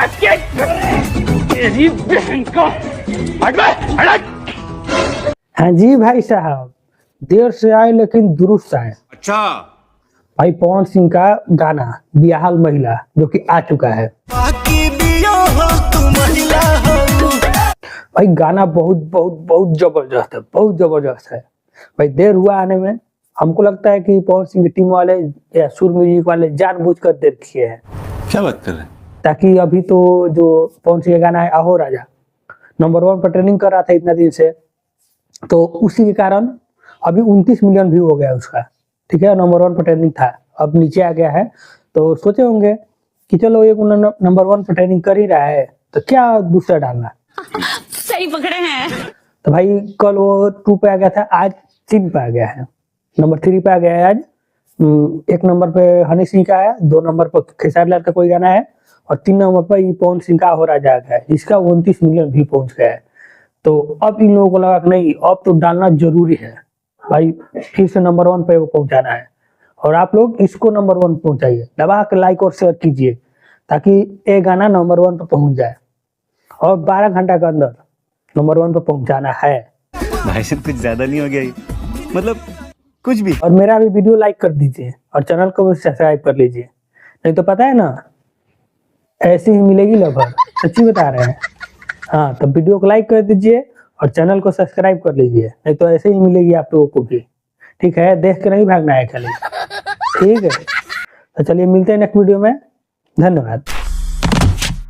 तेरी बहन का हाँ जी भाई साहब, देर से आए लेकिन दुरुस्त आए। अच्छा भाई पवन सिंह का गाना बियाहल महिला जो कि आ चुका है। भाई गाना बहुत बहुत बहुत जबरदस्त है, बहुत जबरदस्त है। भाई देर हुआ आने में। हमको लगता है कि पवन सिंह की टीम वाले या सुर म्यूजिक वाले जानबूझकर देर किए हैं। क्या बात कर रहे हैं? ताकि अभी तो जो पवन सिंह का गाना है आहो राजा नंबर 1 पर ट्रेनिंग कर रहा था इतना दिन से, तो उसी के कारण अभी 29 मिलियन व्यू हो गया उसका। ठीक है, नंबर 1 पर ट्रेनिंग था, अब नीचे आ गया है। तो सोचे होंगे कि चलो एक नंबर 1 पर ट्रेनिंग कर ही रहा है तो क्या दूसरा डालना। सही पकड़े हैं। तो भाई कल वो 2 पे आ गया था, आज 3 पे आ गया है, नंबर 3 पे आ गया है आज। 1 नंबर पे हनी सिंह का है, 2 नंबर पर खेसारी लाल का कोई गाना है और 3 नंबर पर पवन सिंह का हो राजा आ गया है, जिसका 29 मिलियन भी पहुंच गया है। तो अब इन लोगों को लगा कि नहीं अब तो डालना जरूरी है भाई, फिर से नंबर 1 पे वो पहुंचाना है। और आप लोग इसको नंबर 1 पहुंचाइए, दबा के लाइक और शेयर कीजिए ताकि ये गाना नंबर 1 पे पहुंच जाए और 12 घंटा के अंदर नंबर 1 पे पहुंचाना है। भाई साहब कुछ ज्यादा नहीं हो गया ये? मतलब कुछ भी। और मेरा भी वीडियो लाइक कर दीजिए और चैनल को भी सब्सक्राइब कर लीजिए, नहीं तो पता है ना ऐसी ही मिलेगी लवर, सच्ची बता रहे हैं। हाँ तो वीडियो को लाइक कर दीजिए और चैनल को सब्सक्राइब कर लीजिए, नहीं तो ऐसे ही मिलेगी आप लोगों को भी। ठीक है, देख के नहीं भागना है खाली। ठीक है, तो चलिए मिलते हैं नेक्स्ट वीडियो में। धन्यवाद।